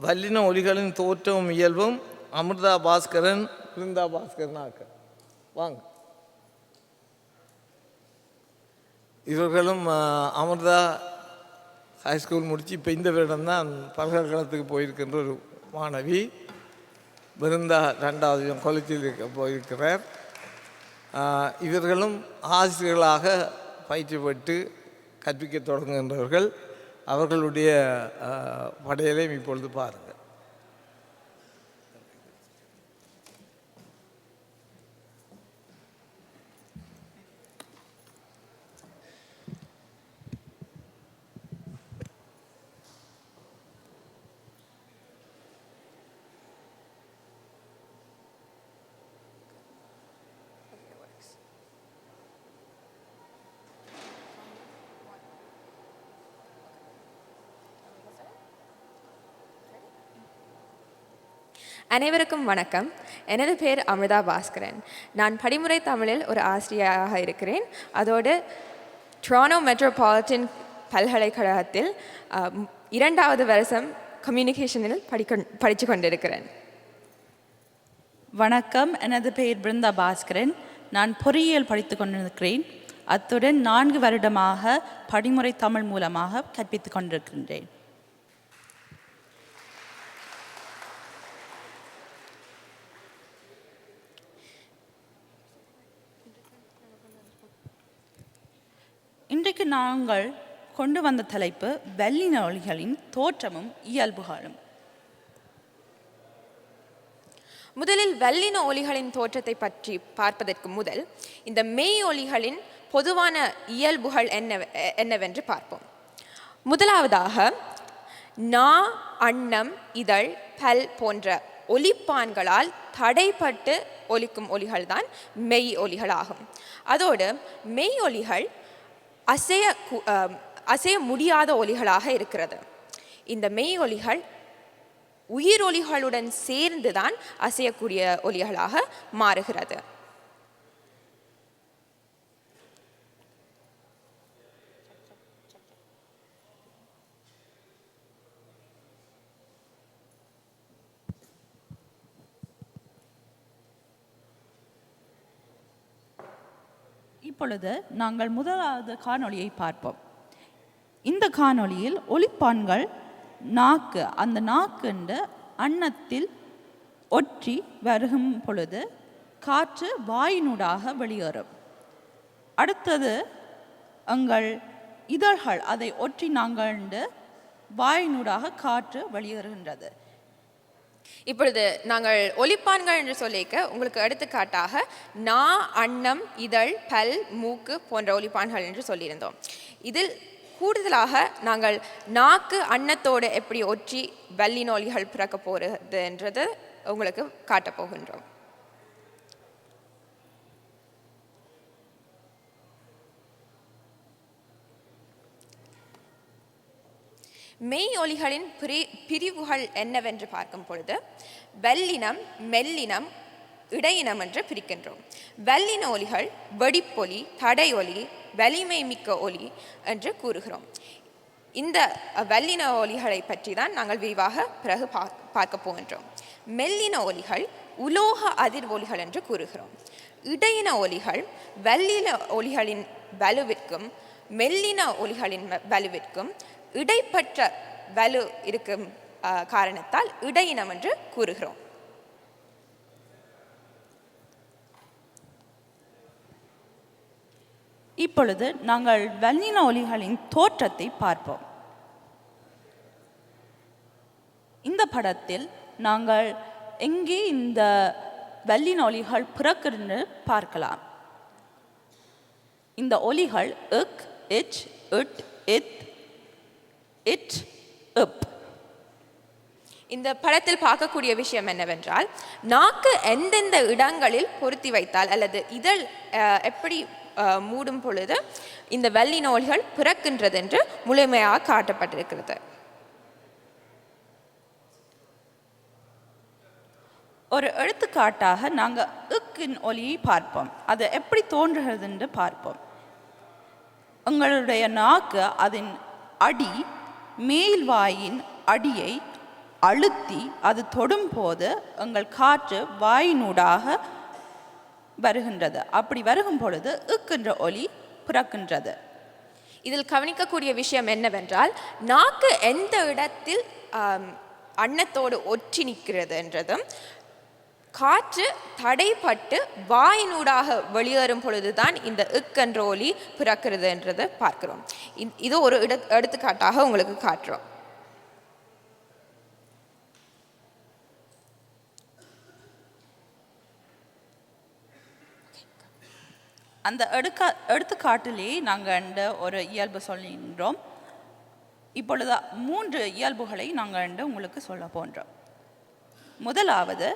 வல்லின ஒலிகளின் தோற்றமும் இயல்பும் அமிர்தா பாஸ்கரன் பிருந்தா பாஸ்கரனாக்க வாங்க. இவர்களும் அமிர்தா ஹைஸ்கூல் முடித்து இப்போ இந்த வருடம்தான் பல்கலைக்கழகத்துக்கு போயிருக்கின்ற ஒரு மாணவி. பிருந்தா 2வது காலேஜில் போயிருக்கிறார். இவர்களும் ஆசிரியர்களாக பயிற்சி பெற்று கற்பிக்க தொடங்குகின்றவர்கள். அவர்களுடைய படையலையும் இப்பொழுது பாருங்கள். அனைவருக்கும் வணக்கம். எனது பேர் அமிர்தா பாஸ்கரன். நான் படிமுறை தமிழில் ஒரு ஆசிரியராக இருக்கிறேன். அதோடு டொரண்டோ மெட்ரோபாலிட்டன் பல்கலைக்கழகத்தில் 2வது வருஷம் கம்யூனிகேஷனில் படித்து கொண்டிருக்கிறேன். வணக்கம். எனது பெயர் பிருந்தா பாஸ்கரன். நான் பொறியியல் படித்து கொண்டிருக்கிறேன். அத்துடன் 4 வருடமாக படிமுறை தமிழ் மூலமாக கற்பித்து கொண்டிருக்கின்றேன். இன்றைக்கு நாங்கள் கொண்டு வந்த தலைப்பு வல்லின ஒலிகளின் தோற்றமும் இயல்புகளும். முதலில் வல்லின ஒலிகளின் தோற்றத்தை பற்றி பார்ப்பதற்கு முதல் இந்த மெய் ஒலிகளின் பொதுவான இயல்புகள் என்னவென்று பார்ப்போம். முதலாவதாக நா, அன்னம், இதழ், பல் போன்ற ஒலிப்பான்களால் தடைப்பட்டு ஒலிக்கும் ஒலிகள் தான் மெய் ஒலிகளாகும். அதோடு மெய் ஒலிகள் அசைய முடியாத ஒலிகளாக இருக்கிறது. இந்த மெய் ஒலிகள் உயிர் ஒலிகளுடன் சேர்ந்துதான் அசையக்கூடிய ஒலிகளாக மாறுகிறது. இப்பொழுது நாங்கள் முதலாவது காணொளியை பார்ப்போம். இந்த காணொளியில் ஒலிப்பான்கள் நாக்கு, அந்த நாக்கு அன்னத்தில் ஒற்றி வருகும் பொழுது காற்று வாயினூடாக வெளியேறும். அடுத்தது எங்கள் இதழ்கள், அதை ஒற்றி நாங்கள் வாயினூடாக காற்று வெளியேறுகின்றது. இப்பொழுது நாங்கள் ஒலிப்பான்கள் என்று சொல்லிக்க உங்களுக்கு எடுத்துக்காட்டாக நா, அன்னம், இதழ், பல், மூக்கு போன்ற ஒலிப்பான்கள் என்று சொல்லியிருந்தோம். இதில் கூடுதலாக நாங்கள் நாக்கு அன்னத்தோடு எப்படி ஒற்றி வல்லின ஒலிகள் பிறக்க போகிறது என்றது உங்களுக்கு காட்டப்போகின்றோம். மெய் ஒலிகளின் பிரிவுகள் என்னவென்று பார்க்கும் பொழுது வல்லினம், மெல்லினம், இடையினம் என்று பிரிக்கின்றோம். வல்லின ஒலிகள் வெடிப்பொலி, தடை ஒலி, வலிமை மிக்க ஒலி என்று கூறுகிறோம். இந்த வல்லின ஒலிகளை பற்றி தான் நாங்கள் விரிவாக பிறகு பார்க்க போகின்றோம். மெல்லின ஒலிகள் உலோக அதிர் ஒலிகள் என்று கூறுகிறோம். இடையின ஒலிகள் வல்லின ஒலிகளின் வலுவிற்கும் மெல்லின ஒலிகளின் வலுவிற்கும் இடைப்பட்ட வலு இருக்கும் காரணத்தால் இடையினம் என்று கூறுகிறோம். இப்பொழுது நாங்கள் வல்லின ஒலிகளின் தோற்றத்தை பார்ப்போம். இந்த படத்தில் நாங்கள் எங்கே இந்த வல்லின ஒலிகள் பிறக்குன்னு பார்க்கலாம். இந்த ஒலிகள் இக், இச், இட், இத், இட், இப். இந்த படத்தில் பார்க்கக்கூடிய விஷயம் என்னவென்றால், நாக்கு எந்தெந்த இடங்களில் பொருத்தி வைத்தால் அல்லது இதழ் எப்படி மூடும் பொழுது இந்த வல்லின ஒலிகள் பிறக்கின்றது என்று முழுமையாக காட்டப்பட்டிருக்கிறது. ஒரு எடுத்துக்காட்டாக நாங்கள் இக்கின் ஒலியை பார்ப்போம். அது எப்படி தோன்றுகிறது என்று பார்ப்போம். உங்களுடைய நாக்கு அதன் அடி மேல் வாயின் அடியை அழுத்தி அது தொடும் போது எங்கள் காற்று வாயினூடாக வருகின்றது. அப்படி வருகும் பொழுது என்ற ஒலி பிறக்கின்றது. இதில் கவனிக்கக்கூடிய விஷயம் என்னவென்றால், நாக்கு எந்த இடத்தில் அன்னத்தோடு ஒற்றி நிற்கிறது என்றதும், காற்று தடைப்பட்டு வாயினூடாக வெளியேறும் பொழுதுதான் இந்த என்ற ஒலி பிறக்கிறது என்றதை பார்க்கிறோம். இது ஒரு எடுத்துக்காட்டாக உங்களுக்கு காட்டுறோம். அந்த எடுத்துக்காட்டிலே நாங்கள் ஒரு இயல்பு சொல்கின்றோம். இப்பொழுது 3 இயல்புகளை நாங்கள் உங்களுக்கு சொல்ல போன்றோம். முதலாவது,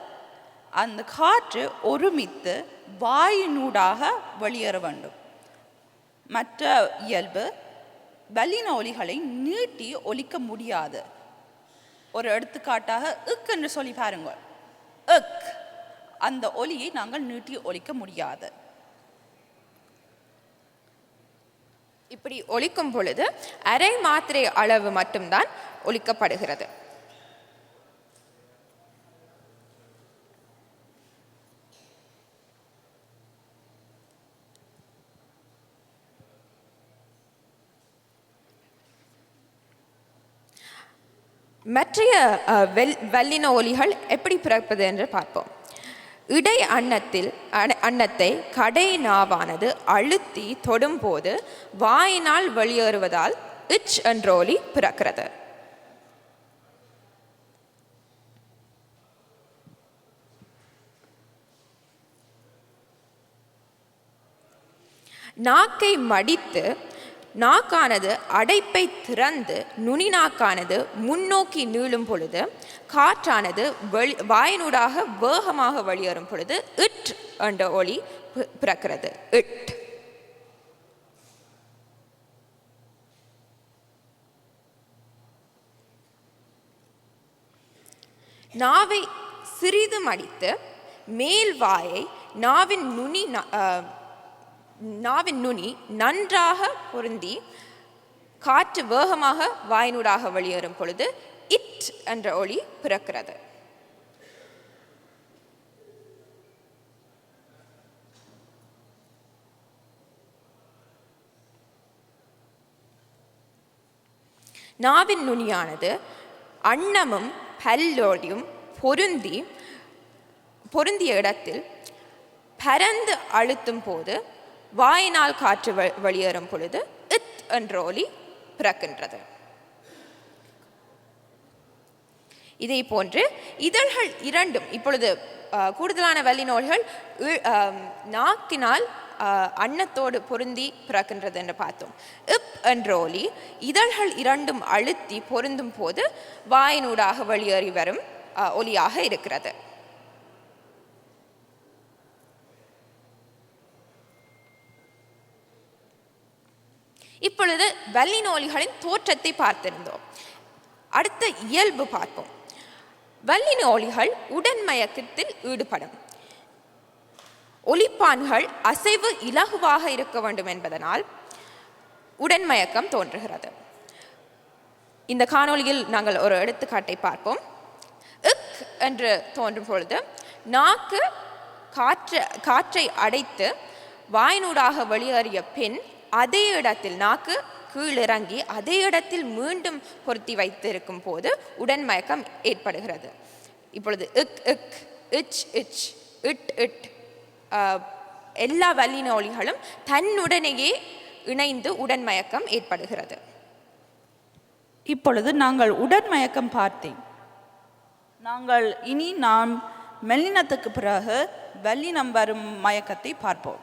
அந்த காற்று ஒருமித்து வாயினூடாக வெளியேற வேண்டும். மற்ற இயல்பு, வல்லின ஒலிகளை நீட்டி ஒலிக்க முடியாது. ஒரு எடுத்துக்காட்டாக என்று சொல்லி பாருங்கள். அந்த ஒலியை நாங்கள் நீட்டி ஒலிக்க முடியாது. இப்படி ஒலிக்கும் பொழுது அரை மாத்திரை அளவு மட்டும்தான் ஒலிக்கப்படுகிறது. மற்றைய வல்லின ஒலிகள் எப்படி பிறப்பது என்று பார்ப்போம். இடை அன்னத்தை கடை நாவானது அழுத்தி தொடும்போது வாயினால் வெளியேறுவதால் இச் என்ற ஒலி பிறக்கிறது. நாக்கை மடித்து நாக்கானது அடைப்பை திறந்து நுனி நாக்கானது முன்னோக்கி நீளும் பொழுது காற்றானது வாயினூடாக வேகமாக வெளியேறும் பொழுது இட் என்ற ஒலி பிறக்கிறது. இட். நாவை சிறிது மடித்து மேல் வாயை நாவின் நுனி நன்றாக பொருந்தி காற்று வேகமாக வாயினூடாக வெளியேறும் பொழுது இட் என்ற ஒலி பிறக்கிறது. நாவின் நுனியானது அன்னமும் பல்லோடியும் பொருந்திய இடத்தில் பரந்து அழுத்தும் போது வாயினால் காற்று வெளியேறும் பொழுது இத் என்ற ஒலி பிறக்கின்றது. இதே போன்று இதழ்கள் இரண்டும் இப்பொழுது கூடுதலான வல்லினோல்கள் நாக்கினால் அன்னத்தோடு பொருந்தி பிறக்கின்றது என்று பார்த்தோம். இப் என்ற ஒலி இதழ்கள் இரண்டும் அழுத்தி பொருந்தும் போது வாயினூடாக வெளியேறி வரும் ஒலியாக இருக்கிறது. இப்பொழுது வல்லின ஒலிகளின் தோற்றத்தை பார்த்திருந்தோம். அடுத்த இயல்பு பார்ப்போம். வல்லின ஒலிகள் உடன்மயக்கத்தில் ஈடுபடும். ஒலிப்பான்கள் அசைவு இலகுவாக இருக்க வேண்டும் என்பதனால் உடன்மயக்கம் தோன்றுகிறது. இந்த காணொளியில் நாங்கள் ஒரு எடுத்துக்காட்டை பார்ப்போம். இக் என்று தோன்றும் பொழுது நாக்கு காற்றை அடைத்து வாயினூடாக வெளியேறிய பின் அதே இடத்தில் நாக்கு கீழிறங்கி அதே இடத்தில் மீண்டும் பொருத்தி வைத்திருக்கும் போது உடன்மயக்கம் ஏற்படுகிறது. இப்பொழுது இக் இக், இச் இச், இட் இட் எல்லா வல்லின ஒலிகளும் தன்னுடனேயே இணைந்து உடன்மயக்கம் ஏற்படுகிறது. இப்பொழுது நாங்கள் உடன்மயக்கம் பார்த்தேன். நாங்கள் இனி நாம் மெல்லினத்துக்கு பிறகு வல்லினம் வரும் மயக்கத்தை பார்ப்போம்.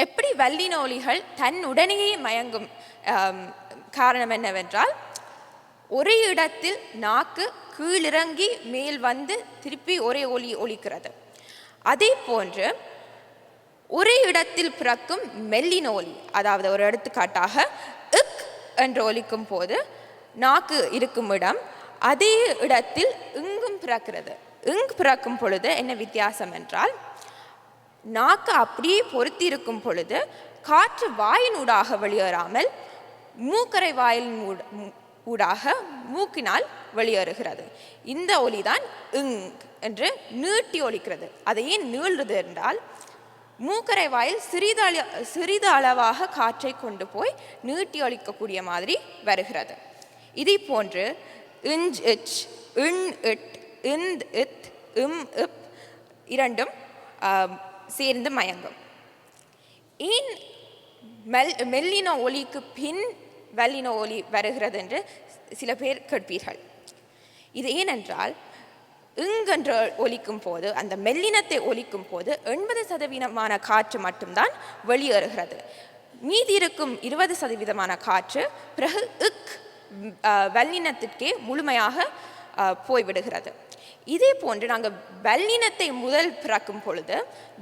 எப்படி வல்லின ஒலிகள் தன்னுடனேயே மயங்கும் காரணம் என்னவென்றால், ஒரே இடத்தில் நாக்கு கீழிறங்கி மேல் வந்து திருப்பி ஒரே ஒலி ஒலிக்கிறது. அதே போன்று ஒரே இடத்தில் பிறக்கும் மெல்லின ஒலி, அதாவது ஒரு எடுத்துக்காட்டாக இக் என்று ஒலிக்கும் போது நாக்கு இருக்கும் இடம் அதே இடத்தில் இங்கும் பிறக்கிறது. இங்கு பிறக்கும் பொழுது என்ன வித்தியாசம் என்றால், நாக்கு அப்படியே பொருத்தி இருக்கும் பொழுது காற்று வாயினூடாக வெளியேறாமல் மூக்கரை வாயில் ஊடாக மூக்கினால் வெளியேறுகிறது. இந்த ஒலிதான் இங் என்று நீட்டி ஒலிக்கிறது. அதை ஏன் நீள்றது என்றால் மூக்கரை வாயில் சிறிது அளவாக காற்றை கொண்டு போய் நீட்டி ஒலிக்கக்கூடிய மாதிரி வருகிறது. இதே போன்று இஞ்ச் இச், இன் இட், இந்த் இத், இம் இப் இரண்டும் சேர்ந்து மயங்கும். ஏன் மெல்லின ஒலிக்கு பின் வல்லின ஒலி வருகிறது என்று சில பேர் கேட்பீர்கள். இது ஏனென்றால் இங்கென்று ஒலிக்கும் போது, அந்த மெல்லினத்தை ஒலிக்கும் போது 80% காற்று மட்டும்தான் வெளியேறுகிறது. மீதி இருக்கும் 20% காற்று பிறகு வல்லினத்திற்கே முழுமையாக போய்விடுகிறது. இதே போன்று நாங்கள் வல்லினத்தை முதல் பிறக்கும் பொழுது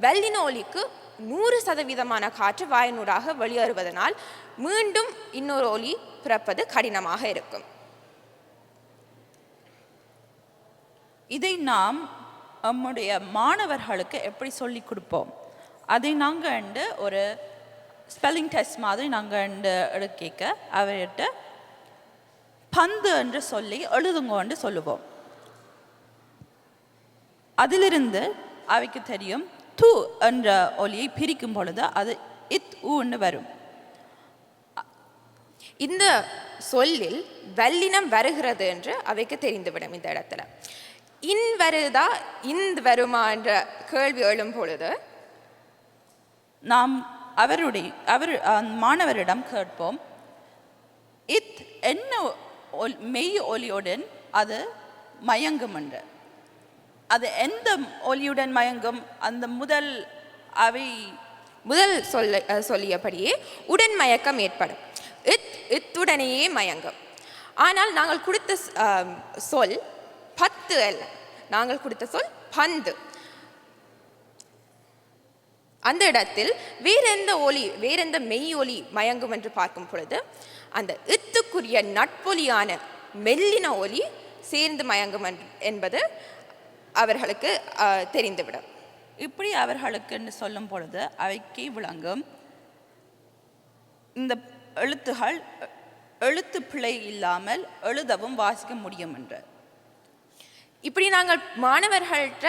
வல்லின ஒலிக்கு 100% காற்று வாயினூடாக வெளியேறுவதனால் மீண்டும் இன்னொரு ஒலி பிறப்பது கடினமாக இருக்கும். இதை நாம் நம்முடைய மாணவர்களுக்கு எப்படி சொல்லி கொடுப்போம்? அதை நாங்கள் ஒரு ஸ்பெல்லிங் டெஸ்ட் மாதிரி நாங்கள் எடுக்க அவர்கிட்ட பந்து என்று சொல்லி எழுதுங்க என்று சொல்லுவோம். அதிலிருந்து அவைக்கு தெரியும் து என்ற ஒலியை பிரிக்கும் பொழுது அது இத் ஊன்னு வரும். இந்த சொல்லில் வல்லினம் வருகிறது என்று அவைக்கு தெரிந்துவிடும். இந்த இடத்துல இன் வருதா இந்த் வருமா என்ற கேள்வி எழும் பொழுது நாம் மாணவரிடம் கேட்போம், இத் என்ன மெய் ஒலியுடன் அது மயங்கும் என்று. அது எந்த ஒலியுடன் மயங்கும்? அந்த முதல் சொல்லியபடியே உடன் மயக்கம் ஏற்படும். இத்துடனேயே மயங்கும். ஆனால் நாங்கள் கொடுத்த சொல் பத்து அல்ல, நாங்கள் கொடுத்த சொல் பந்து. அந்த இடத்தில் வேறெந்த மெய் ஒலி மயங்கும் என்று பார்க்கும் பொழுது அந்த இத்துக்குரிய நட்பொலியான மெல்லின ஒலி சேர்ந்து மயங்கும் என்பது அவர்களுக்கு தெரிந்துவிடும். இப்படி அவர்களுக்கு சொல்லும் பொழுது அவைக்கு விளங்கும் இந்த எழுத்துகள் எழுத்து பிழை இல்லாமல் எழுதவும் வாசிக்க முடியும் என்று. இப்படி நாங்கள் மாணவர்கள்ட்ட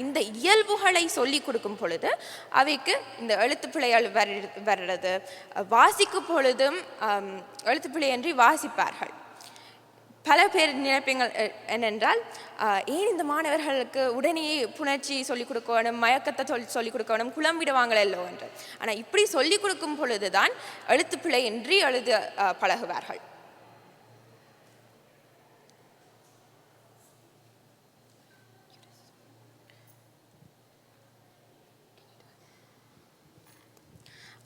இந்த இயல்புகளை சொல்லி கொடுக்கும் பொழுது அவைக்கு இந்த எழுத்துப்பிழைகள் வர்றது, வாசிக்கும் பொழுதும் எழுத்துப்பிழையின்றி வாசிப்பார்கள். பல பேர் நினைப்பீங்கள் என்னென்றால், ஏன் இந்த மாணவர்களுக்கு உடனே புணர்ச்சி சொல்லிக் கொடுக்கணும், மயக்கத்தை சொல்லிக் கொடுக்கணும், குழம்பிடுவாங்களோ என்று. ஆனால் இப்படி சொல்லிக் கொடுக்கும் பொழுதுதான் எழுத்துப்பிழையின்றி எழுத பழகுவார்கள்.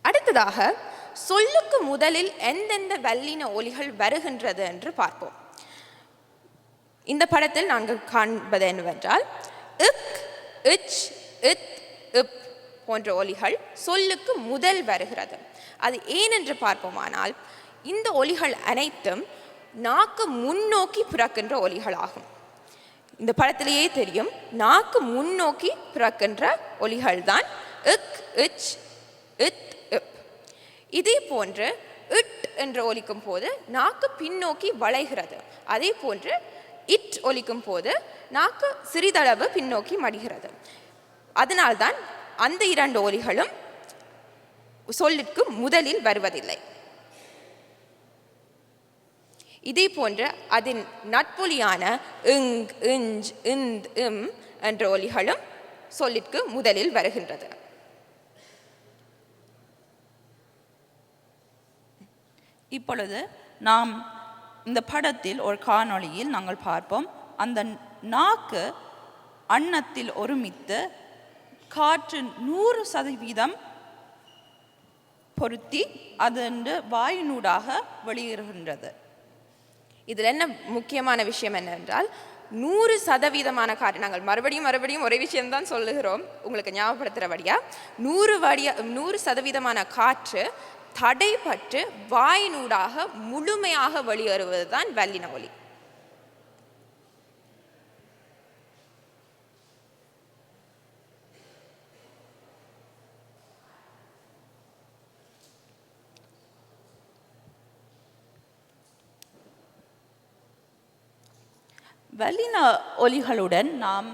அடுத்ததாக சொல்லுக்கு முதலில் எந்தெந்த வல்லின ஒலிகள் வருகின்றது என்று பார்ப்போம். இந்த படத்தில் நாங்கள் காண்பது என்னவென்றால், இக், இச், இத், இப் போன்ற ஒலிகள் சொல்லுக்கு முதல் வருகிறது. அது ஏனென்று பார்ப்போமானால், இந்த ஒலிகள் அனைத்தும் நாக்கு முன்னோக்கி பிறக்கின்ற ஒலிகளாகும். இந்த படத்திலேயே தெரியும், நாக்கு முன்னோக்கி பிறக்கின்ற ஒலிகள் தான் இக், இச், இத், இப். இதே போன்று இட் என்று ஒலிக்கும் போது நாக்கு பின்னோக்கி வளைகிறது. அதே போன்று இட் ஒலிக்கும் போது நாக்கு சிறிதளவு பின்னோக்கி மடிகிறது. அதனால்தான் அந்த இரண்டு ஒலிகளும் சொல்லிற்கு முதலில் வருவதில்லை. இதே போன்று அதன் நட்பொலியான இங், இஞ்ச், இந்த், இம் என்ற ஒலிகளும் சொல்லிற்கு முதலில் வருகின்றது. இப்பொழுது நாம் இந்த படத்தில் ஒரு காணொளியில் நாங்கள் பார்ப்போம், அந்த நாக்கு அன்னத்தில் ஒருமித்து காற்று 100% பொருத்தி அது வாயினூடாக வெளியேறுகின்றது. இதில் என்ன முக்கியமான விஷயம் என்னவென்றால், 100% காற்று, நாங்கள் மறுபடியும் ஒரே விஷயம்தான் சொல்லுகிறோம் உங்களுக்கு ஞாபகப்படுத்துகிறபடியா, 100% காற்று தடைப்பட்டு வாயினூடாக முழுமையாக வெளியேறுவது தான் வல்லின ஒலி. வல்லின ஒலிகளுடன் நாம்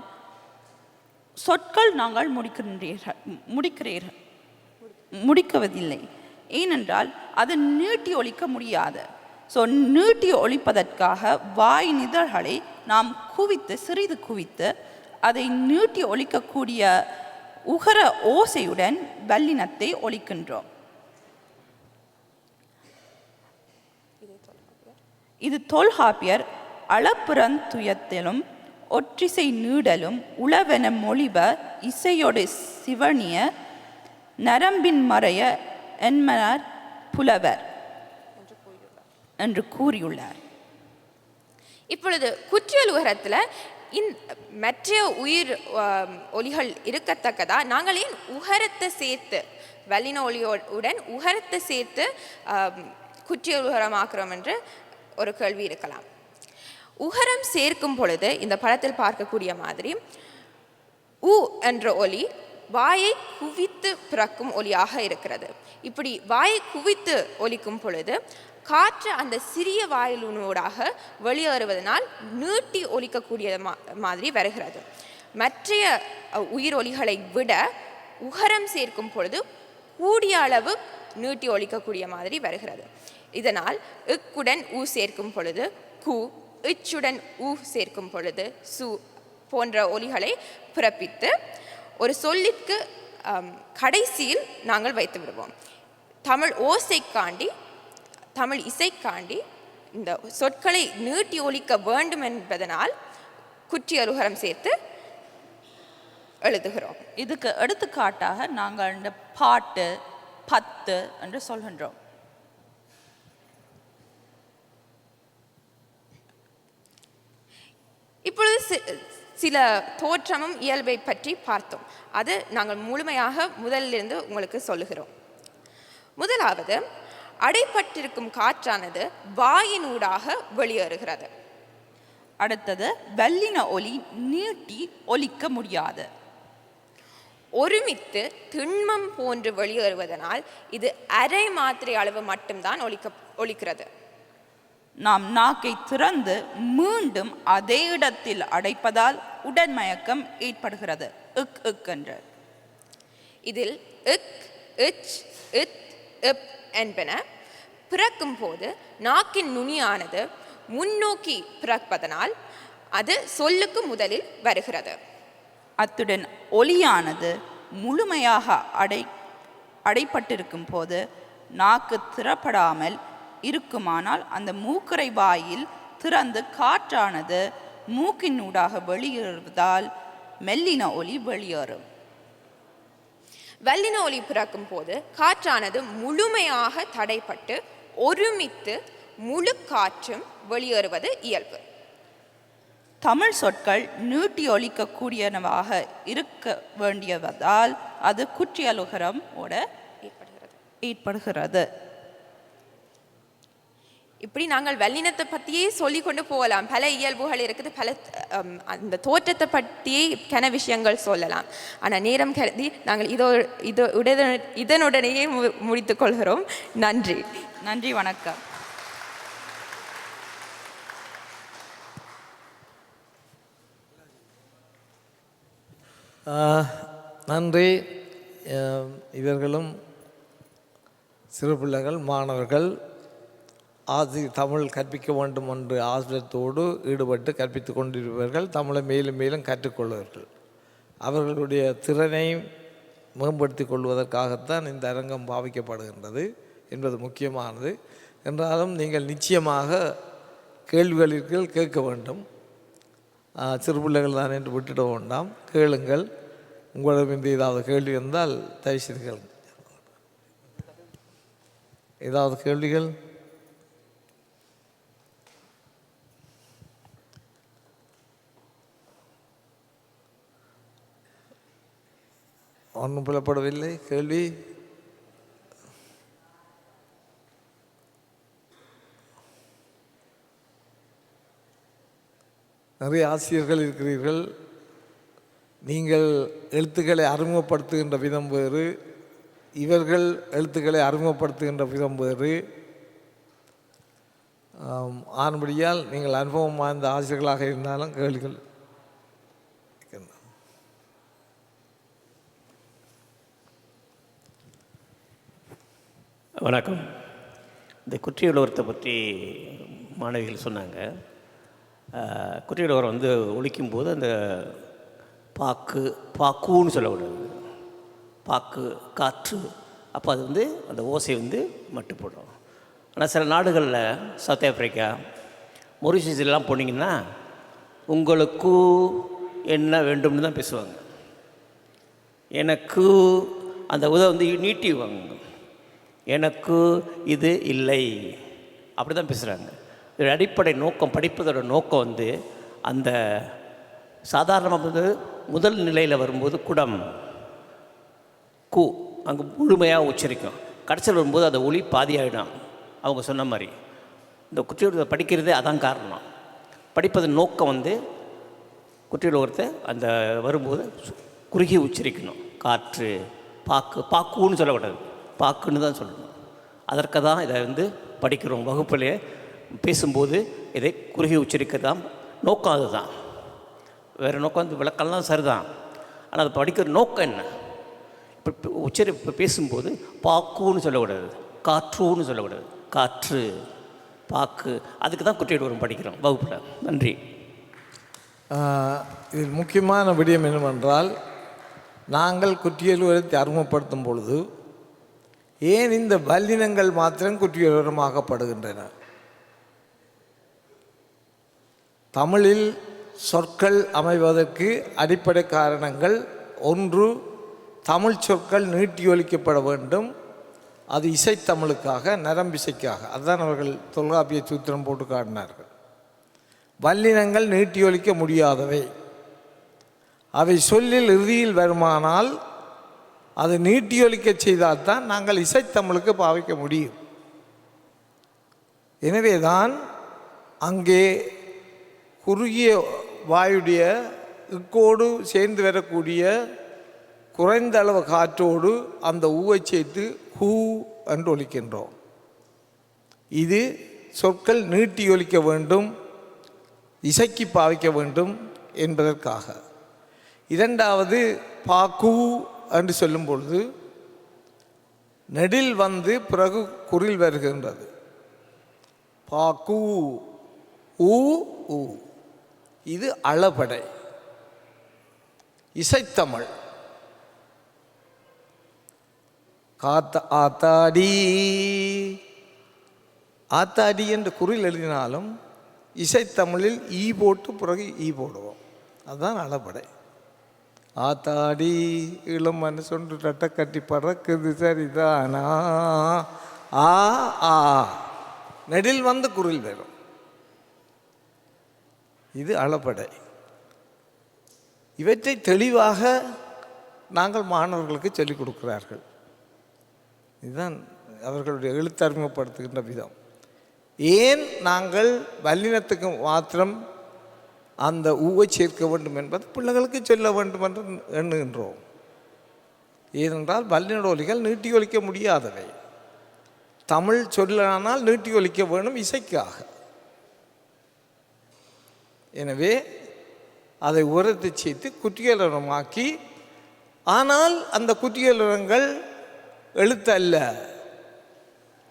சொற்கள் நாங்கள் முடிக்குவதில்லை. ஏனென்றால் அது நீட்டி ஒலிக்க முடியாது. ஸோ நீட்டி ஒலிப்பதற்காக வாய் நிதழ்களை நாம் சிறிது குவித்து அதை நீட்டி ஒலிக்கக்கூடிய உகர ஓசையுடன் வல்லினத்தை ஒலிக்கின்றோம். இது தொல்காப்பியர் அளப்புறந்துயத்திலும் ஒற்றிசை நீடலும் உளவென மொழிப இசையோடு சிவனிய நரம்பின் மறைய என்மனார் புலவர் என்று கூறியுள்ளார். இப்பொழுது குற்றியலுகரத்தில் மற்ற உயிர் ஒலிகள் இருக்கத்தக்கதா நாங்கள் ஏன் உகரத்தை சேர்த்து வல்லின ஒலியுடன் உகரத்தை சேர்த்து குற்றியலுகரமாக்குறோம் என்று ஒரு கேள்வி இருக்கலாம். உகரம் சேர்க்கும் பொழுது இந்த படத்தில் பார்க்கக்கூடிய மாதிரி உ என்ற ஒலி வாயை குவித்து பிறக்கும் ஒலியாக இருக்கிறது. இப்படி வாயை குவித்து ஒலிக்கும் பொழுது காற்று அந்த சிறிய வாயிலூடாக வெளியேறுவதனால் நீட்டி ஒலிக்கக்கூடிய மாதிரி வருகிறது. மற்ற உயிர் ஒலிகளை விட உகரம் சேர்க்கும் பொழுது கூடிய அளவு நீட்டி ஒலிக்கக்கூடிய மாதிரி வருகிறது. இதனால் இக்குடன் ஊ சேர்க்கும் பொழுது கு, இச்சுடன் ஊ சேர்க்கும் பொழுது சு போன்ற ஒலிகளை பிறப்பித்து ஒரு சொல்லிற்கு கடைசியில் நாங்கள் வைத்து விடுவோம். தமிழ் ஓசைக்காண்டி தமிழ் இசைக்காண்டி இந்த சொற்களை நீட்டி ஒலிக்க வேண்டும் என்பதனால் குற்றியலுகரம் சேர்த்து எழுதுகிறோம். இதுக்கு எடுத்துக்காட்டாக நாங்கள் இந்த பாட்டு, பத்து என்று சொல்கின்றோம். இப்பொழுது சில தோற்றமும் இயல்பை பற்றி பார்த்தோம். அது நாங்கள் முழுமையாக முதலிலிருந்து உங்களுக்கு சொல்லுகிறோம். முதலாவது, அடைப்பட்டிருக்கும் காற்றானது வாயினூடாக வெளியேறுகிறது. அடுத்தது, வல்லின ஒலி நீட்டி ஒலிக்க முடியாது. ஒருமித்து திண்மம் போன்று வெளியேறுவதனால் இது அரை மாத்திரை அளவு மட்டும்தான் ஒலிக்கிறது. நாம் நாக்கை திறந்து மீண்டும் அதே இடத்தில் அடைப்பதால் உடன்மயக்கம் ஏற்படுகிறது. இக் இக் என்று. இதில் இக், இச், இத், இப் என்பன பிறக்கும் போது நாக்கின் நுனியானது முன்னோக்கி பிறப்பதனால் அது சொல்லுக்கு முதலில் வருகிறது. அத்துடன் ஒலியானது முழுமையாக அடைப்பட்டிருக்கும் போது நாக்கு திறப்படாமல் இருக்குமானால் அந்த மூக்கரை வாயில் திறந்து காற்றானது மூக்கினூடாக வெளியேறுவதால் மெல்லின ஒலி வெளியேறும். வல்லின ஒலி பிறக்கும் போது காற்றானது முழுமையாக தடைப்பட்டு ஒருமித்து முழு காற்றும் வெளியேறுவது இயல்பு. தமிழ் சொற்கள் நீட்டி ஒலிக்கக்கூடியனவாக இருக்க வேண்டியதால் அது குற்றியலுகரம் ஏற்படுகிறது. இப்படி நாங்கள் வல்லினத்தை பற்றியே சொல்லி கொண்டு போகலாம். பல இயல்புகள் இருக்குது, பல அந்த தோற்றத்தை பற்றியே கன விஷயங்கள் சொல்லலாம். ஆனால் நேரம் கருதி நாங்கள் இதனுடனேயே முடித்துக் கொள்கிறோம். நன்றி. நன்றி, வணக்கம். நன்றி. இவர்களும் சிறு பிள்ளைகள், மாணவர்கள் தமிழ் கற்பிக்க வேண்டும் என்று ஆசிரியத்தோடு ஈடுபட்டு கற்பித்து கொண்டிருப்பவர்கள், தமிழை மேலும் மேலும் கற்றுக்கொள்வார்கள். அவர்களுடைய திறனை மேம்படுத்தி கொள்வதற்காகத்தான் இந்த அரங்கம் பாவிக்கப்படுகின்றது என்பது முக்கியமானது. என்றாலும் நீங்கள் நிச்சயமாக கேள்விகளுக்கு கேட்க வேண்டும். சிறு பிள்ளைகள் தான் என்று விட்டுட வேண்டாம், கேளுங்கள். உங்களிடம் ஏதாவது கேள்வி இருந்தால் தயவுசெய்து கேளுங்கள். ஏதாவது கேள்விகள்? ஒன்றும் புலப்படவில்லை. கேள்வி? நிறைய ஆசிரியர்கள் இருக்கிறீர்கள். நீங்கள் எழுத்துக்களை அறிமுகப்படுத்துகின்ற விதம் வேறு, இவர்கள் எழுத்துக்களை அறிமுகப்படுத்துகின்ற விதம் வேறு. ஆனபடியால் நீங்கள் அனுபவம் வாய்ந்த ஆசிரியர்களாக இருந்தாலும் கேள்விகள் வணக்கம். இந்த குற்றியுலவரத்தை பற்றி மாணவிகள் சொன்னாங்க. குற்றியுலவரம் ஒழிக்கும்போது அந்த பாக்குன்னு சொல்லக்கூடாது, பாக்கு காற்று, அப்போ அது அந்த ஓசை மட்டுப்படும். ஆனால் சில நாடுகளில் சவுத் ஆஃப்ரிக்கா, மொரிஷியஸ்லாம் போனீங்கன்னா உங்களுக்கு என்ன வேண்டும்னு தான் பேசுவாங்க. எனக்கு அந்த நீட்டிவாங்க, எனக்கு இது இல்லை, அப்படி தான் பேசுகிறாங்க. இதோட அடிப்படை நோக்கம், படிப்பதோட நோக்கம் அந்த சாதாரணமாக முதல் நிலையில் வரும்போது குடம் கூ அங்கே முழுமையாக உச்சரிக்கும். கடைசியில் வரும்போது அந்த ஒளி பாதியாகிடும். அவங்க சொன்ன மாதிரி இந்த குற்றியுலகத்தை படிக்கிறதே அதான் காரணம். படிப்பதன் நோக்கம் குற்றியுலகத்தை அந்த வரும்போது குறுகி உச்சரிக்கணும். காற்று, பாக்குன்னு சொல்லக்கூடாது, பாக்குன்னு தான் சொல்லணும். அதற்கு தான் இதை படிக்கிறோம். வகுப்பிலே பேசும்போது இதை குறுகி உச்சரிக்கிறதான் நோக்கம். அதுதான், வேறு நோக்கம் விளக்கம்லாம் சரிதான். ஆனால் அதை படிக்கிற நோக்கம் என்ன? இப்போ பேசும்போது பாக்குன்னு சொல்லக்கூடாது, காற்றுன்னு சொல்லக்கூடாது. காற்று, பாக்கு, அதுக்கு தான் குற்றியுலவரம் படிக்கிறோம் வகுப்பில். நன்றி. இதில் முக்கியமான விடயம் என்னவென்றால், நாங்கள் குற்றியுலவரத்தை அறிமுகப்படுத்தும் பொழுது ஏன் இந்த வல்லினங்கள் மாத்திரம் குற்றியுலவரமாக்கப்படுகின்றன? தமிழில் சொற்கள் அமைவதற்கு அடிப்படை காரணங்கள்: ஒன்று, தமிழ் சொற்கள் நீட்டியொலிக்கப்பட வேண்டும். அது இசைத்தமிழுக்காக, நரம்பிசைக்காக. அதுதான் அவர்கள் தொல்காப்பிய சூத்திரம் போட்டு காட்டினார்கள். வல்லினங்கள் நீட்டியொலிக்க முடியாதவை. அவை சொல்லில் இறுதியில் வருமானால் அதை நீட்டியொலிக்க செய்தால்தான் நாங்கள் இசைத்தமிழுக்கு பாவிக்க முடியும். எனவே தான் அங்கே குறுகிய வாயுடைய இக்கோடு சேர்ந்து வரக்கூடிய குறைந்த அளவு காற்றோடு அந்த ஊவை சேர்த்து ஹூ என்று ஒலிக்கின்றோம். இது சொற்கள் நீட்டி ஒலிக்க வேண்டும், இசைக்கு பாவிக்க வேண்டும் என்பதற்காக. இரண்டாவது, பாக்கு என்று சொல்லும் பொழுது நெடில் பிறகு குரில் வருகின்றது. பாக்கு, ஊ ஊ, இது அளபடை இசைத்தமிழ். ஆத்தாடி, ஆத்தாடி என்று குரில் எழுதினாலும் இசைத்தமிழில் ஈ போட்டு பிறகு ஈ போடுவோம். அதுதான் அளபடை. ஆத்தாடி இளமன்னு சொன்று ரட்ட கட்டி பறக்குது சரிதானா, ஆ ஆ, நெடில் குரில் வரும். இது அளபடை. இவற்றை தெளிவாக நாங்கள் மாணவர்களுக்கு சொல்லிக் கொடுக்கிறார்கள். இதுதான் அவர்களுடைய எழுத்தறிமுகப்படுத்துகின்ற விதம். ஏன் நாங்கள் வல்லினத்துக்கு மாத்திரம் அந்த ஊவை சேர்க்க வேண்டும் என்பது பிள்ளைகளுக்கு சொல்ல வேண்டும் என்று எண்ணுகின்றோம். ஏனென்றால் வல்லின ஒலிகள் நீட்டி ஒலிக்க முடியாதவை. தமிழ் சொல்லானால் நீட்டி ஒலிக்க வேண்டும் இசைக்காக. எனவே அதை உரத்தை சேர்த்து குற்றியலுரமாக்கி, ஆனால் அந்த குற்றியலுரங்கள் எழுத்து அல்ல,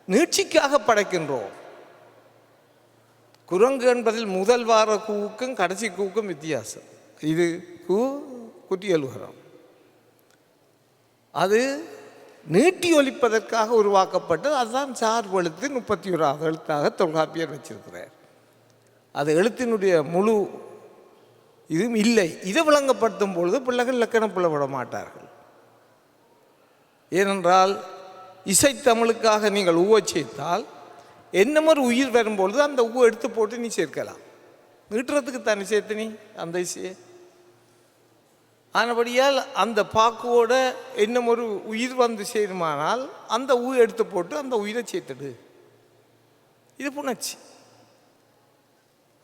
நீட்சிக்காக படைக்கின்றோம். குரங்கு என்பதில் முதல் வார கூவுக்கும் கடைசி கூவுக்கும் வித்தியாசம். இது குற்றியலுகரம். அது நீட்டி ஒலிப்பதற்காக உருவாக்கப்பட்டது. அதுதான் சார்பு எழுத்து 31வது எழுத்தாக தொல்காப்பியர் வச்சிருக்கிறார். அது எழுத்தினுடைய முழு இதுவும் இல்லை. இதை விளங்கப்படுத்தும் பொழுது பிள்ளைகள் இலக்கணம் புலப்பட மாட்டார்கள். ஏனென்றால் இசைத்தமிழுக்காக நீங்கள் ஊவை சேர்த்தால் என்ன மாதிரி உயிர் வரும்பொழுது அந்த ஊவை எடுத்து போட்டு நீ சேர்க்கலாம். நீட்டுறதுக்கு தானே சேர்த்து நீ அந்த இசையை. ஆனபடியால் அந்த பாக்குவோட என்ன ஒரு உயிர் சேருமானால் அந்த ஊ எடுத்து போட்டு அந்த உயிரை சேர்த்துடு. இது புணர்ச்சி.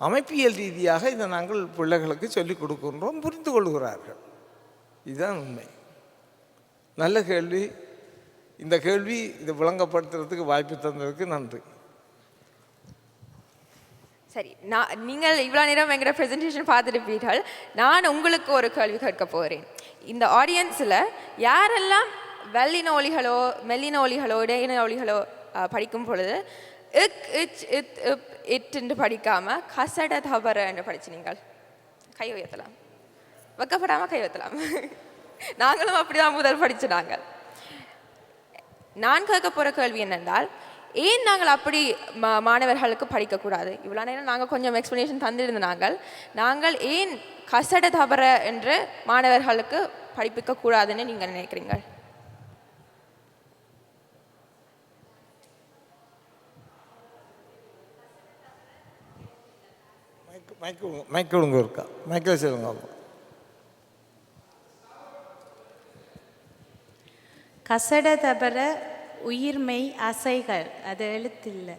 அமைப்பியல் ரீதியாக இதை நாங்கள் பிள்ளைகளுக்கு சொல்லிக் கொடுக்கின்றோம், புரிந்து கொள்கிறார்கள். இதுதான் உண்மை. நல்ல கேள்வி. இந்த கேள்வி இதை விளங்கப்படுத்துறதுக்கு வாய்ப்பு தந்ததுக்கு நன்றி. சரி, நீங்கள் இவ்வளோ நேரம் எங்களோட ப்ரெசன்டேஷன் பார்த்துருப்பீர்கள். நான் உங்களுக்கு ஒரு கேள்வி கேட்க போகிறேன். இந்த ஆடியன்ஸில் யாரெல்லாம் வல்லின ஒலிகளோ மெல்லின ஒலிகளோ இடையின ஒலிகளோ படிக்கும் பொழுது இக் இச் இத் இப் இட்டு படிக்காமல் கசட தவற என்று படிச்சு நீங்கள் கை உயர்த்தலாம். வெக்கப்படாமல் கை உயர்த்தலாம். நாங்களும் அப்படிதான் முதல் படிச்சு நாங்கள். நான் கேட்க போகிற கேள்வி என்னென்றால், ஏன் நாங்கள் அப்படி மாணவர்களுக்கு படிக்கக்கூடாது? இவ்வளோ நேரம் நாங்கள் கொஞ்சம் எக்ஸ்ப்ளனேஷன் தந்திருந்த நாங்கள் ஏன் கசட தவற என்று மாணவர்களுக்கு படிப்பிக்க கூடாதுன்னு நீங்கள் நினைக்கிறீங்க? மைக்கிடுங்க இருக்கா? மைக்கில் சொல்லுங்க. கசட தபர உயிர்மை அசைகள், அது எழுத்தில்லை.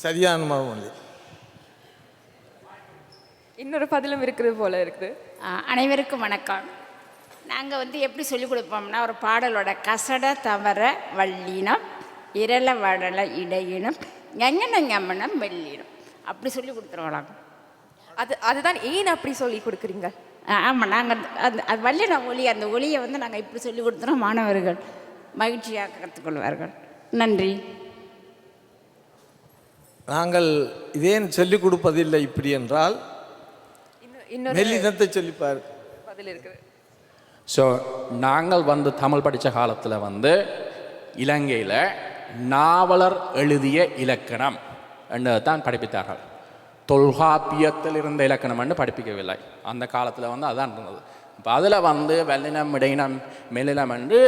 சரியான மறுமொழி. இன்னொரு பதிலும் இருக்குது போல இருக்குது. அனைவருக்கும் வணக்கம். நாங்கள் எப்படி சொல்லிக் கொடுப்போம்னா, ஒரு பாடலோட கசட தவற வள்ளினம் இரள வடல இடையினம் எங்கனங்கம்மனம் வெள்ளினம் அப்படி சொல்லி கொடுத்துருவோம். அதுதான் ஏன் அப்படி சொல்லி கொடுக்குறீங்க? ஆமாம், நாங்கள் அது வல்லின ஒலி, அந்த ஒலியை நாங்கள் இப்படி சொல்லி கொடுத்துறோம். மாணவர்கள் மகிழ்ச்சியாக கற்றுக்கொள்வார்கள். நன்றி. நாங்கள் இதேன் சொல்லிக் கொடுப்பதில்லை இப்படி என்றால் மெல்லினத்தை சொல்லிப்பார் பதில் இருக்குது. ஸோ நாங்கள் தமிழ் படித்த காலத்தில் இலங்கையில் நாவலர் எழுதிய இலக்கணம் என்றது தான் படிப்பித்தார்கள். தொல்காப்பியத்தில் இருந்த இலக்கணம் என்று படிப்பிக்கவில்லை. அந்த காலத்தில் அதான் இருந்தது. இப்போ அதில் வல்லினம் இடையினம் மெல்லினம் என்று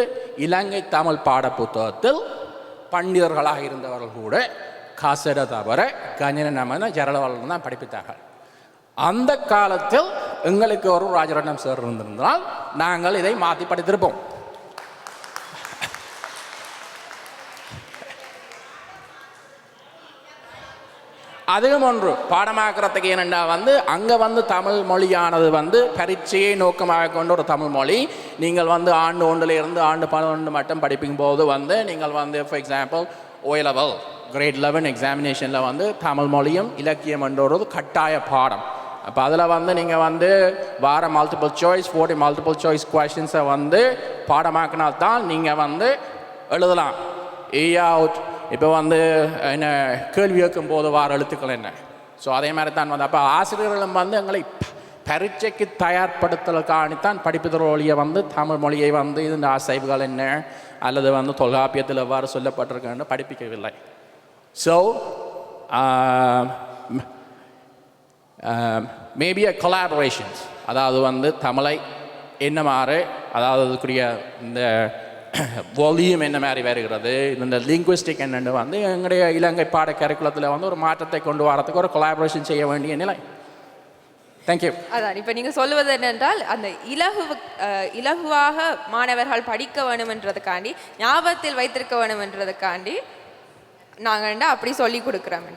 இலங்கை தமிழ் பாட புத்தகத்தில் பண்டிதர்களாக இருந்தவர்கள் கூட கசட தவற கஞ்சனம் ஜரளவளம் தான் படிப்பித்தார்கள். அந்த காலத்தில் எங்களுக்கு ஒரு ராஜரட்னம் சார் இருந்திருந்தால் நாங்கள் இதை மாற்றி படித்திருப்போம். அதுவும் ஒன்று பாடமாக்குறதுக்கு ஏனெண்டா அங்கே தமிழ் மொழியானது பரீட்சையை நோக்கமாக கொண்ட ஒரு தமிழ் மொழி. நீங்கள் ஆண்டு ஒன்றில் இருந்து ஆண்டு 12 மட்டும் படிக்கும் போது நீங்கள் ஃபார் எக்ஸாம்பிள் O-level grade 11 எக்ஸாமினேஷனில் தமிழ் மொழியும் இலக்கியம் என்ற ஒரு கட்டாய பாடம். அப்போ அதில் நீங்கள் வார மல்டிபிள் சாய்ஸ் 40 மல்டிபிள் சாய்ஸ் கொஷின்ஸை பாடமாக்கினால்தான் நீங்கள் எழுதலாம். அவுட் இப்போ என்ன கேள்வி கேட்கும் போது வார எழுத்துக்கள் என்ன. ஸோ அதே மாதிரி தான் அப்போ ஆசிரியர்களும் எங்களை பரீட்சைக்கு தயார்படுத்தலுக்காகத்தான் படிப்புதல் ஒழிய தமிழ் மொழியை இதன் அசைவுகள் என்ன அல்லது தொல்காப்பியத்தில் எவ்வாறு சொல்லப்பட்டிருக்கேன்னு படிப்பிக்கவில்லை. ஸோ மேபி அ கொலாபரேஷன்ஸ், அதாவது தமிழை என்ன மாதிரி, அதாவது அதுக்குரிய இந்த வால்யூம் என்ன மாதிரி வருகிறது, இந்த லிங்குவிஸ்டிக் என்னென்னு எங்களுடைய இலங்கை பாட கரிக்குலத்தில் ஒரு மாற்றத்தை கொண்டு வரதுக்கு ஒரு கொலாபரேஷன் செய்ய வேண்டிய நிலை. தேங்க்யூ. அதான் இப்போ நீங்கள் சொல்லுவது என்னென்றால், அந்த இலகுவாக மாணவர்கள் படிக்க வேணுமென்றதுக்காண்டி, ஞாபகத்தில் வைத்திருக்க வேணுமென்றதுக்காண்டி நாங்கள் அப்படி சொல்லி கொடுக்குறோம்.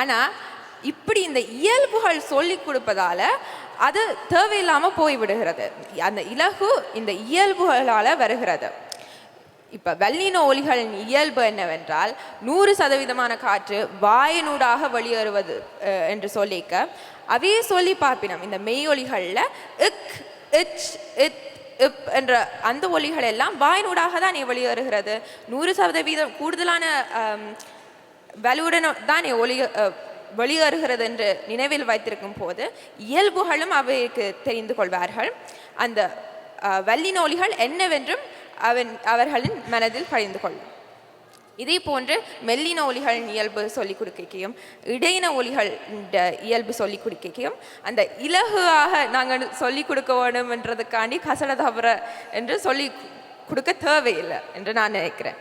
ஆனால் இப்படி இந்த இயல்புகள் சொல்லி கொடுப்பதால அது தேவையில்லாமல் போய்விடுகிறது. அந்த இலகு இந்த இயல்புகளால் வருகிறது. இப்போ வல்லின ஒலிகளின் இயல்பு என்னவென்றால் 100% காற்று வாயினூடாக வெளியேறுவது என்று சொல்லிக்க அவையே சொல்லி பார்ப்பினோம். இந்த மெய் ஒலிகளில் இக் இச் இத் இப் என்ற அந்த ஒலிகள் எல்லாம் வாயினூடாக தான் வெளியேறுகிறது. 100% கூடுதலான வலுவுடன் தான் வெளியேறுகிறது என்று நினைவில் வைத்திருக்கும் போது இயல்புகளும் அவைக்கு தெரிந்து கொள்வார்கள். அந்த வல்லின ஒலிகள் என்னவென்றும் அவர்களின் மனதில் பதிந்து கொள்ளும். இதே போன்று மெல்லின ஒலிகளின் இயல்பு சொல்லிக் கொடுக்கையும் இடையின ஒலிகள் இயல்பு சொல்லிக் கொடுக்கையும் அந்த இலகுவாக நாங்கள் சொல்லிக் கொடுக்க வேண்டும் என்றதுக்காண்டி கசட தவற என்று சொல்லி கொடுக்க தேவையில்லை என்று நான் நினைக்கிறேன்.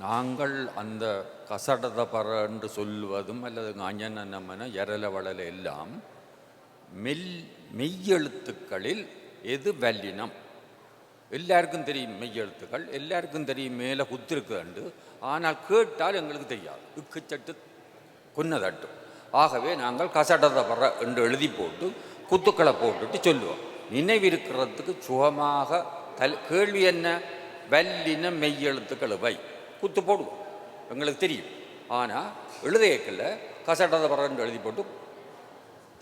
நாங்கள் அந்த கசடதபர என்று சொல்லுவதும் அல்லது அஞ்சனமன எரல வளல எல்லாம் மெய்யெழுத்துக்களில் எது வல்லினம் எல்லாருக்கும் தெரியும். மெய்யெழுத்துக்கள் எல்லாருக்கும் தெரியும், மேலே குத்திருக்குண்டு. ஆனால் கேட்டால் எங்களுக்கு தெரியாது. இக்குச்சட்டு கொன்னதட்டும். ஆகவே நாங்கள் கசடத பற என்று எழுதி போட்டு குத்துக்களை போட்டுட்டு சொல்லுவோம். நினைவிருக்கிறதுக்கு சுகமாக கேள்வி என்ன, வல்லின மெய்யெழுத்துக்கள் வை, குத்து போடுவோம், எங்களுக்கு தெரியும். ஆனால் எழுதையக்கில் கசடத பறன்னு எழுதி போட்டு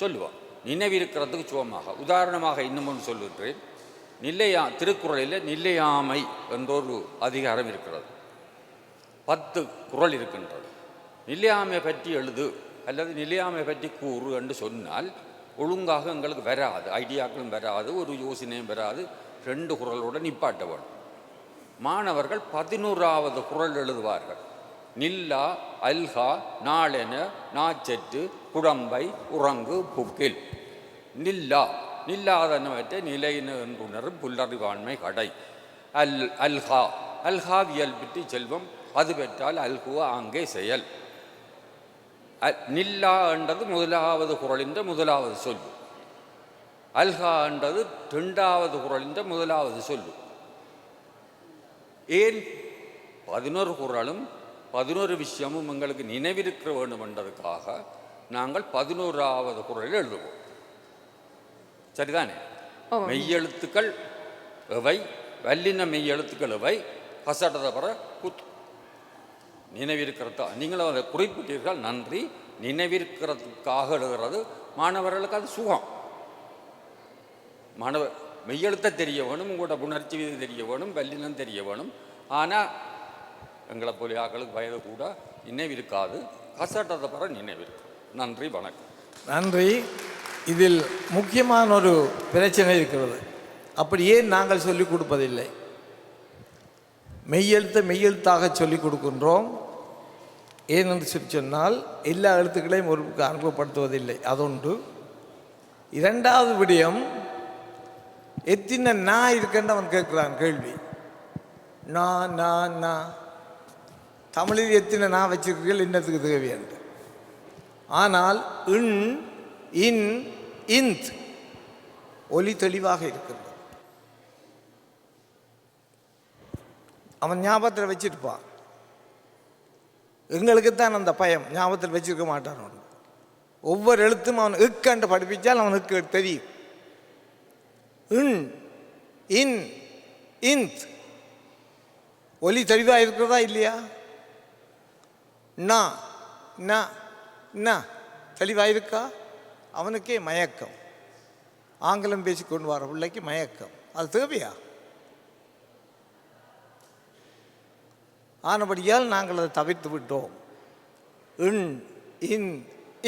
சொல்லுவோம், நினைவிருக்கிறதுக்கு சுகமாக. உதாரணமாக இன்னும் ஒன்று சொல்லுகிறேன். திருக்குறளில் நில்லையாமை என்றொரு அதிகாரம் இருக்கிறது. 10 குறள் இருக்கின்றது. நிலையாமை பற்றி எழுது அல்லது நிலையாமை பற்றி கூறு என்று சொன்னால் ஒழுங்காக எங்களுக்கு வராது, ஐடியாக்களும் வராது, ஒரு யோசனையும் வராது. 2 குறளோடு நிப்பாட்ட வேணும். மாணவர்கள் 11வது குறள் எழுதுவார்கள். நில்லா அல்ஹா நாளென நாச்சற்று குடம்பை உறங்கு புக்கில். நில்லா நில்லாதனவற்றை நிலையின என்றுணரும் புல்லறிவாண்மை கடை. அல்ஹா அல்ஹாவியல் பற்றி செல்வம், அது பெற்றால் அல்குவ அங்கே செயல். நில்லா என்றது 1வது குறளின் 1வது சொல்லு. அல்ஹா என்றது 2வது குறளின் 1வது சொல்லு. ஏன் 11 குறளும் 11 விஷயமும் எங்களுக்கு நினைவிருக்க வேண்டும் என்றதுக்காக நாங்கள் 11வது குறளில் எழுதுவோம். சரிதானே? மெய்யெழுத்துக்கள் எவை, வல்லின மெய்யெழுத்துக்கள் எவை, கசடத பற குத்து. நினைவிருக்கிறதா நீங்களும் அதை குறிப்பிட்டீர்கள், நன்றி. நினைவிருக்கிறதுக்காக எழுதுறது மாணவர்களுக்கு அது சுகம். மாணவர் மெய்யெழுத்த தெரிய வேணும், உங்களோட உணர்ச்சி விதி தெரிய வேணும், வல்லினம் தெரிய வேணும். ஆனால் எங்களை போல ஆக்களுக்கு வயது கூட நினைவிருக்காது, கசடத பற நினைவிருக்கு. நன்றி, வணக்கம். நன்றி. இதில் முக்கியமான ஒரு பிரச்சனை இருக்கிறது. அப்படி ஏன் நாங்கள் சொல்லிக் கொடுப்பதில்லை? மெய்யெழுத்தாக சொல்லிக் கொடுக்கின்றோம். ஏனென்று சொன்னால் எல்லா எழுத்துக்களையும் ஒருவருக்கு அனுப்பப்படுத்துவதில்லை, அதொன்று. 2வது விடயம், எத்தனை நான் இருக்கேன்னு அவன் கேட்குறான் கேள்வி. நான் தமிழில் எத்தனை நான் வச்சிருக்கீர்கள், என்னத்துக்கு தேவையாண்டு. ஆனால் இன் இந்த் ஒலி தெளிவாக இருக்கிறது. அவன் ஞாபகத்தில் வச்சிருப்பான். எங்களுக்குத்தான் அந்த பயம், ஞாபகத்தில் வச்சிருக்க மாட்டான். ஒவ்வொரு எழுத்தும் அவன் இக்கண்டு படிப்பிச்சால் அவனுக்கு தெரியும். இன் இந்த் ஒலி தெளிவாக இருக்கிறதா இல்லையா? தெளிவாக இருக்கா? அவனுக்கே மயக்கம். ஆங்கிலம் பேசிக்கொண்டு வர பிள்ளைக்கு மயக்கம். அது தேவையா? ஆனபடியால் நாங்கள் அதை தவிர்த்து விட்டோம்.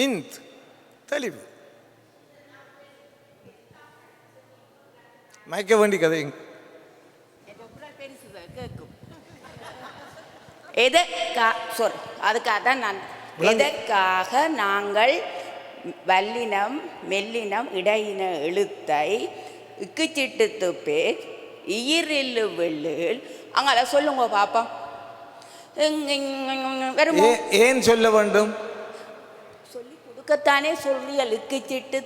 இந்த் தெளிவு. மயக்க வேண்டி கதை அதுக்காக தான் நான் எதற்காக நாங்கள் வல்லினம் மெல்லினம் இடையின எழுத்தை இக்குச்சிட்டு பேர் ஈரில்லு வெள்ளில் அங்கே சொல்லுங்க பாப்பா. ஏன் சொல்ல வேண்டும்? சொல்லி கொடுக்கத்தானே சொல்றியல். இக்குச்சிட்டு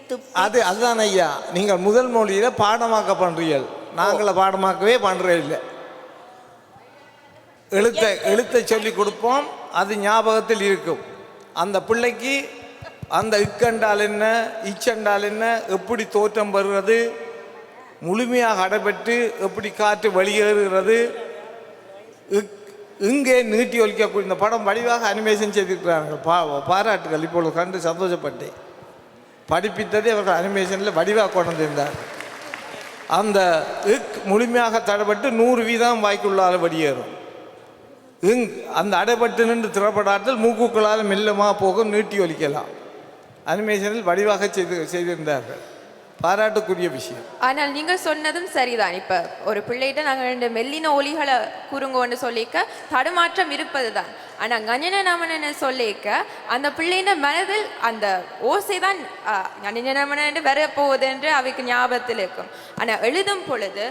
அதுதான் ஐயா, நீங்கள் முதல் மொழியில பாடமாக்க பண்றீர்கள், நாங்கள பாடமாக்கவே பண்றே இல்லை. எழுத்தை சொல்லி கொடுப்போம், அது ஞாபகத்தில் இருக்கும். அந்த பிள்ளைக்கு அந்த இக்கண்டால் என்ன, இச்சண்டால் என்ன, எப்படி தோற்றம் பெறுகிறது, முழுமையாக அடைபெற்று எப்படி காற்று வெளியேறுகிறது, இங்கே நீட்டி ஒலிக்கக்கூடிய இந்த படம் வடிவாக அனிமேஷன் செய்திருக்கிறார்கள். பாராட்டுகள். இப்பொழுது கண்டு சந்தோஷப்பட்டேன். படிப்பித்ததை அவர்கள் அனிமேஷனில் வடிவாக கொண்டு வந்திருந்தார். அந்த முழுமையாக தடைப்பட்டு 100% வாய்க்குள்ளால் வெளியேறும். அந்த அடைபட்டு நின்று திறப்படாமல் மூக்குக்களால் மெல்லமாக போகும், நீட்டி ஒலிக்கலாம். அனிமேஷனில் வடிவாக செய்திருந்தார்கள். பாராட்டுக்குரிய விஷயம். ஆனால் நீங்கள் சொன்னதும் சரிதான். இப்போ ஒரு பிள்ளைகிட்ட நாங்கள் 2 மெல்லின ஒலிகளை கூறுங்கன்னு சொல்லிக்க தடுமாற்றம் இருப்பது தான். ஆனால் கஞ்சன நமனன்னு சொல்லிக்க அந்த பிள்ளைன மனதில் அந்த ஓசை தான் கஞ்சன நமனு வர போகுது என்று அவைக்கு ஞாபகத்தில் இருக்கும். ஆனால் எழுதும் பொழுது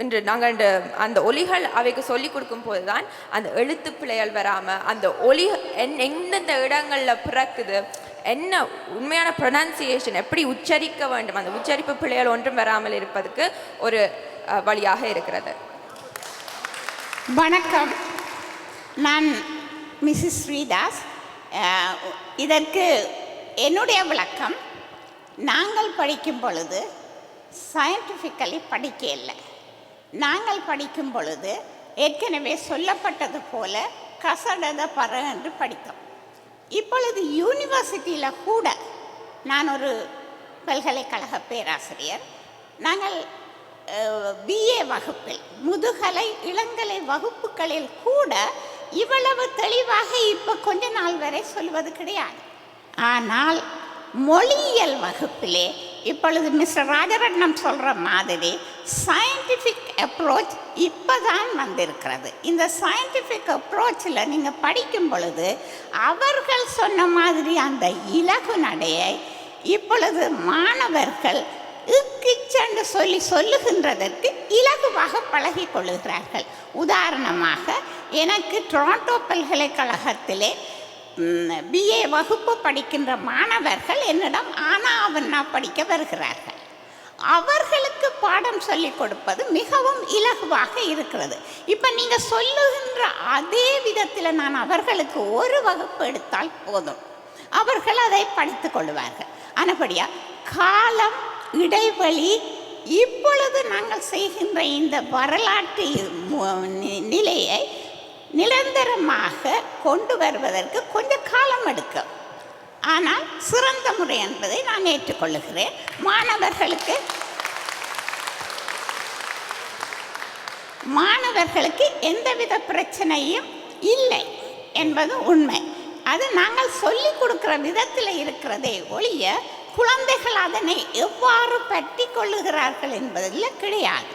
என்று நாங்கள் அந்த ஒலிகள் அவைக்கு சொல்லி கொடுக்கும் போது தான் அந்த எழுத்து பிழைகள் வராமல் அந்த ஒலி எந்தெந்த இடங்களில் பிறக்குது, என்ன உண்மையான ப்ரொனன்சியேஷன், எப்படி உச்சரிக்க வேண்டும், அந்த உச்சரிப்பு பிழைகள் ஒன்றும் வராமல் இருப்பதுக்கு ஒரு வழியாக இருக்கிறது. வணக்கம், நான் மிஸ்ஸஸ் ஸ்ரீதாஸ். இதற்கு என்னுடைய விளக்கம், நாங்கள் படிக்கும் பொழுது சயின்டிஃபிக்கலி படிக்க இல்லை. நாங்கள் படிக்கும் பொழுது ஏற்கனவே சொல்லப்பட்டது போல கசடத பற என்று படித்தோம். இப்பொழுது யூனிவர்சிட்டியில் கூட, நான் ஒரு பல்கலைக்கழக பேராசிரியர், நாங்கள் பிஏ வகுப்பில் முதுகலை இளங்கலை வகுப்புகளில் கூட இவ்வளவு தெளிவாக இப்போ கொஞ்ச நாள் வரை சொல்வது கிடையாது. ஆனால் மொழியியல் வகுப்பிலே இப்பொழுது மிஸ்டர் ராஜரட்னம் சொல்கிற மாதிரி சயின்டிஃபிக் அப்ரோச் இப்போ தான் வந்திருக்கிறது. இந்த சயின்டிஃபிக் அப்ரோச்சில் நீங்கள் படிக்கும் பொழுது அவர்கள் சொன்ன மாதிரி அந்த இலகு நடையை இப்பொழுது மாணவர்கள் இக்கிச்சென்று சொல்லுகின்றதற்கு இலகுவாக பழகி கொள்ளுகிறார்கள். உதாரணமாக, எனக்கு டொரண்டோ பல்கலைக்கழகத்திலே பிஏ வகுப்பு படிக்கின்ற மாணவர்கள் என்னிடம் ஆனா படிக்க வருகிறார்கள். அவர்களுக்கு பாடம் சொல்லிக் கொடுப்பது மிகவும் இலகுவாக இருக்கிறது. இப்போ நீங்கள் சொல்லுகின்ற அதே விதத்தில் நான் அவர்களுக்கு ஒரு வகுப்பு எடுத்தால் போதும், அவர்கள் அதை படித்து கொள்வார்கள். ஆனபடியா காலம் இடைவெளி இப்பொழுது நாங்கள் செய்கின்ற இந்த வரலாற்று நிலையை நிரந்தரமாக கொண்டு வருவதற்கு கொஞ்சம் காலம் எடுக்கும். ஆனால் சிறந்த முறை என்பதை நான் ஏற்றுக்கொள்ளுகிறேன். மாணவர்களுக்கு எந்தவித பிரச்சனையும் இல்லை என்பது உண்மை. அது நாங்கள் சொல்லிக் கொடுக்குற விதத்தில் இருக்கிறதே ஒழிய குழந்தைகள் அதனை எவ்வாறு பற்றி கொள்ளுகிறார்கள் என்பதில் கிடையாது.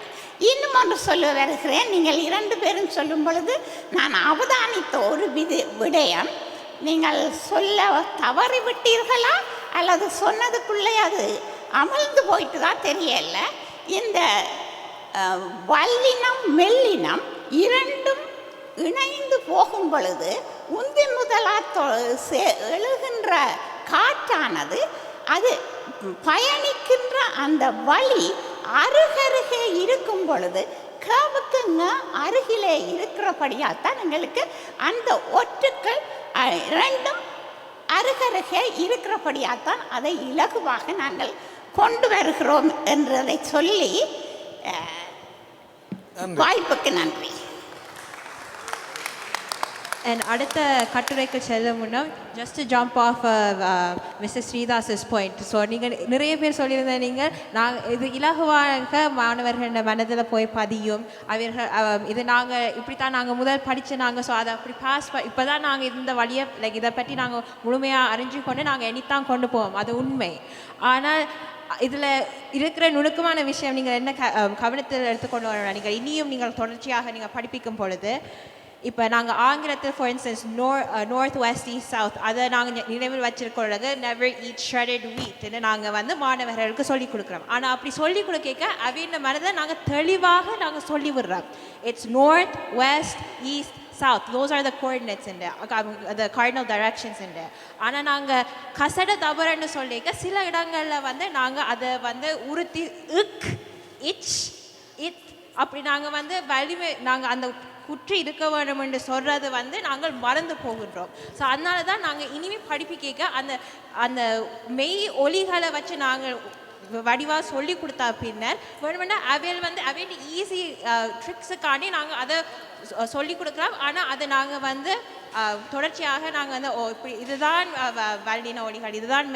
இன்னும் ஒன்று சொல்ல வருகிறேன். நீங்கள் 2 பேரும் சொல்லும் பொழுது நான் அவதானித்த ஒரு விடயம், நீங்கள் சொல்ல தவறிவிட்டீர்களா அல்லது சொன்னதுக்குள்ளே அது அமர்ந்து போயிட்டு தான் தெரியல. இந்த வல்லினம் மெல்லினம் இரண்டும் இணைந்து போகும் பொழுது உந்தி முதலா எழுகின்ற காற்றானது அது பயணிக்கின்ற அந்த வழி அருகருகே இருக்கும் பொழுது கவுக்குங்க அருகிலே இருக்கிறபடியால்தான் எங்களுக்கு அந்த ஒற்றுக்கள் இரண்டும் அருகருகே இருக்கிறபடியால்தான் அதை இலகுவாக நாங்கள் கொண்டு வருகிறோம் என்றதை சொல்லி வாய்ப்புக்கு நன்றி. And அடுத்த கட்டுரைக்கு செல்ல முன்னம் just to jump off Mrs. Sridhas's point. So நீங்கள் நிறைய பேர் சொல்லியிருந்தேன், நீங்கள் நாங்கள் இது இலகுவாக மாணவர்கள் மனதில் போய் பதியும். அவர்கள் இது நாங்கள் இப்படித்தான் நாங்கள் முதல் படித்து நாங்கள் ஸோ அதை அப்படி பாஸ் இப்போ தான் நாங்கள் இந்த வழியை லைக் இதை பற்றி நாங்கள் முழுமையாக அறிஞ்சு கொண்டு நாங்கள் எண்ணித்தான் கொண்டு போவோம். அது உண்மை. ஆனால் இதில் இருக்கிற நுணுக்கமான விஷயம் நீங்கள் என்ன கவனத்தில் எடுத்துக்கொண்டு வரணும். நீங்கள் இனியும் நீங்கள் தொடர்ச்சியாக நீங்கள் படிப்பிக்கும் பொழுது இப்போ நாங்கள் ஆங்கிலத்தில் for instance north west east south அதை நாங்கள் நினைவில் வச்சிருக்கிறது நெவர் ஈட் ஷ்ரெடட் வீட்னு நாங்கள் மாணவர்களுக்கு சொல்லிக் கொடுக்குறோம். ஆனால் அப்படி சொல்லிக் கொடுக்க அவையின் மனதை நாங்கள் தெளிவாக நாங்கள் சொல்லி விடுறோம். It's north west east south, those are the coordinates in there, the cardinal directions in there. ஆனால் நாங்கள் கசட தவறுன்னு சொல்லிக்க சில இடங்களில் நாங்கள் அதை உறுத்தி இச் இத் அப்படி நாங்கள் வலிமை நாங்கள் அந்த குற்றி இருக்க வேண்டும் என்று சொல்கிறது நாங்கள் மறந்து போகின்றோம். ஸோ அதனால தான் நாங்கள் இனிமேல் படிப்பிக்க அந்த மெய் ஒலிகளை வச்சு நாங்கள் வடிவாக சொல்லி கொடுத்தா பின்னர் வேணுமென்னா அவையில் ஈஸி ட்ரிக்ஸுக்காண்டி நாங்கள் அதை சொல்லி கொடுக்குறோம். ஆனால் அதை நாங்கள் தொடர்ச்சியாக நாங்கள் இப்படி இதுதான் வல்லின ஒலிகள், இதுதான்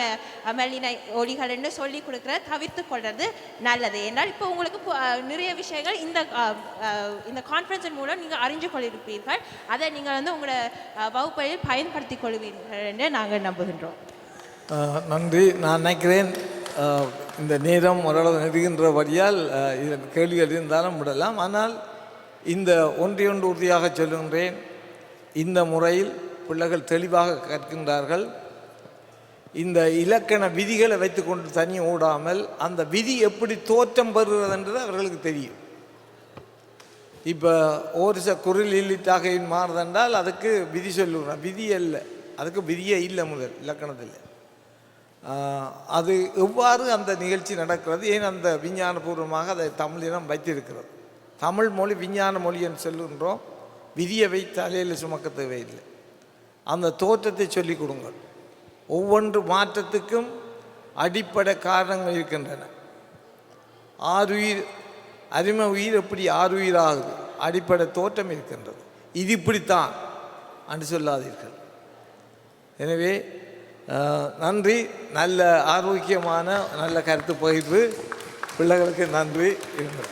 மெல்லின ஒலிகள்னு சொல்லி கொடுக்குற தவிர்த்து கொள்வது நல்லது. ஏன்னால் இப்போ உங்களுக்கு நிறைய விஷயங்கள் இந்த கான்ஃபரன்ஸின் மூலம் நீங்கள் அறிஞ்சு கொள்ளிருப்பீர்கள். அதை நீங்கள் உங்களோட வகுப்பில் பயன்படுத்தி கொள்வீர்கள் என்று நாங்கள் நம்புகின்றோம். நன்றி. நான் நினைக்கிறேன் இந்த நேரம் ஓரளவு நெருகின்றபடியால் இதன் கேள்விகள் இருந்தாலும் விடலாம். ஆனால் இந்த ஒன்றை உறுதியாக சொல்லுகின்றேன், இந்த முறையில் பிள்ளைகள் தெளிவாக கற்கின்றார்கள். இந்த இலக்கண விதிகளை வைத்துக்கொண்டு தனி ஓடாமல் அந்த விதி எப்படி தோற்றம் பெறுகிறதுன்றது அவர்களுக்கு தெரியும். இப்போ ஓரிச குரில் இல்லிட்டாகையின் மாறுதென்றால் அதுக்கு விதி சொல்லுவேன், விதி அல்ல, அதுக்கு விதியே இல்லை முதல் இலக்கணத்தில். அது எவ்வாறு அந்த நிகழ்ச்சி நடக்கிறது, ஏன் அந்த விஞ்ஞானபூர்வமாக அதை தமிழினம் வைத்திருக்கிறது. தமிழ் மொழி விஞ்ஞான மொழி என்று சொல்லுகின்றோம், விதியை வைத்து தலையில் சுமக்க தேவையில்லை. அந்த தோற்றத்தை சொல்லிக் கொடுங்கள். ஒவ்வொன்று மாற்றத்துக்கும் அடிப்படை காரணங்கள் இருக்கின்றன. ஆறுயிர் அருமை உயிர் எப்படி ஆறுயிராகுது, அடிப்படை தோற்றம் இருக்கின்றது. இது இப்படித்தான் என்று சொல்லாதீர்கள். எனவே நன்றி. நல்ல ஆரோக்கியமான நல்ல கருத்து பகிர்வு. பிள்ளைகளுக்கு நன்றி. இருங்கள்.